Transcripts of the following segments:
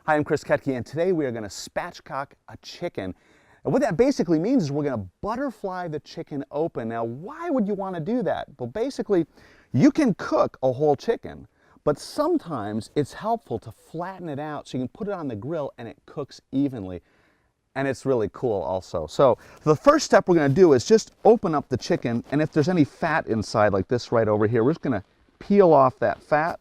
Hi, I'm Chris Ketke, and today we are going to spatchcock a chicken. And what that basically means is we're going to butterfly the chicken open. Now, why would you want to do that? Well, basically, you can cook a whole chicken, but sometimes it's helpful to flatten it out so you can put it on the grill and it cooks evenly. And it's really cool also. So the first step we're going to do is just open up the chicken, and if there's any fat inside like this right over here, we're just going to peel off that fat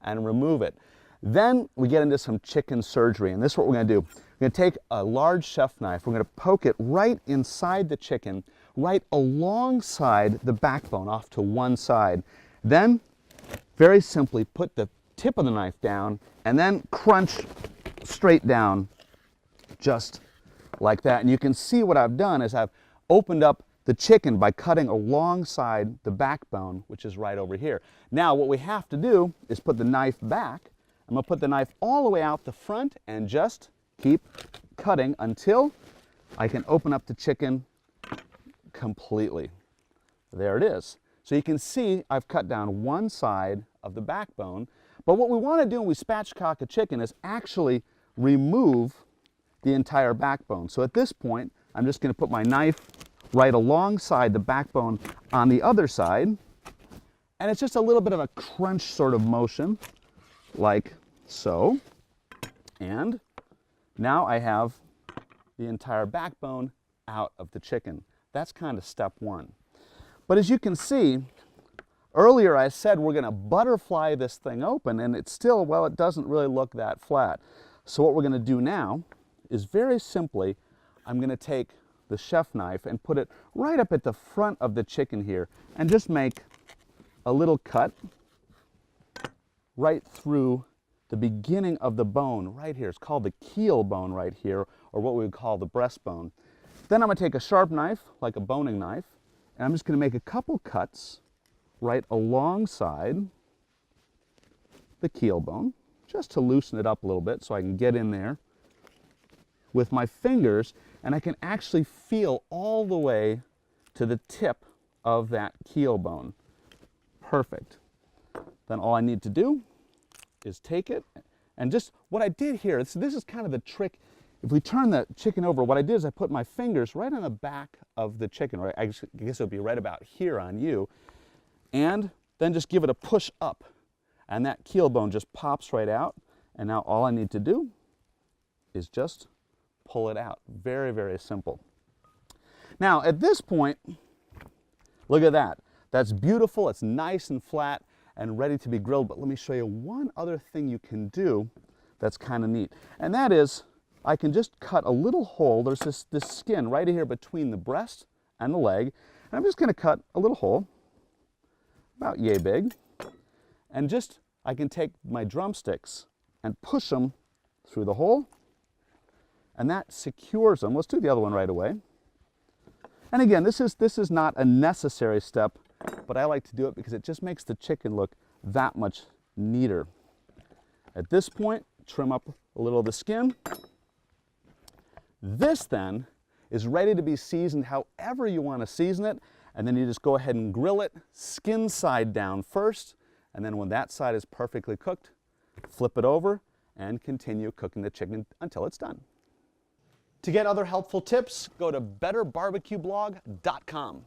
and remove it. Then we get into some chicken surgery, and this is what we're going to do. We're going to take a large chef knife, we're going to poke it right inside the chicken, right alongside the backbone off to one side. Then, very simply, put the tip of the knife down and then crunch straight down, just like that. And you can see what I've done is I've opened up the chicken by cutting alongside the backbone, which is right over here. Now what we have to do is put the knife back. I'm going to put the knife all the way out the front and just keep cutting until I can open up the chicken completely. There it is. So you can see I've cut down one side of the backbone, but what we want to do when we spatchcock a chicken is actually remove the entire backbone. So at this point, I'm just going to put my knife right alongside the backbone on the other side, and it's just a little bit of a crunch sort of motion, like so. And now I have the entire backbone out of the chicken. That's kind of step one. But as you can see, earlier I said we're going to butterfly this thing open, and it's still, well, it doesn't really look that flat. So what we're going to do now is very simply, I'm going to take the chef knife and put it right up at the front of the chicken here and just make a little cut right through the beginning of the bone right here. It's called the keel bone right here, or what we would call the breastbone. Then I'm going to take a sharp knife, like a boning knife, and I'm just going to make a couple cuts right alongside the keel bone, just to loosen it up a little bit so I can get in there with my fingers, and I can actually feel all the way to the tip of that keel bone. Perfect. Then all I need to do is take it, and just what I did here, this is kind of the trick. If we turn the chicken over, what I did is I put my fingers right on the back of the chicken, right? I guess it would be right about here on you, and then just give it a push up, and that keel bone just pops right out, and now all I need to do is just pull it out. Very, very simple. Now at this point, look at that. That's beautiful, it's nice and flat and ready to be grilled, but let me show you one other thing you can do that's kind of neat. And that is, I can just cut a little hole. There's this skin right here between the breast and the leg, and I'm just going to cut a little hole, about yay big, and just, I can take my drumsticks and push them through the hole, and that secures them. Let's do the other one right away. And again, this is not a necessary step, but I like to do it because it just makes the chicken look that much neater. At this point, trim up a little of the skin. This then is ready to be seasoned however you want to season it, and then you just go ahead and grill it skin side down first, and then when that side is perfectly cooked, flip it over and continue cooking the chicken until it's done. To get other helpful tips, go to betterbarbecueblog.com.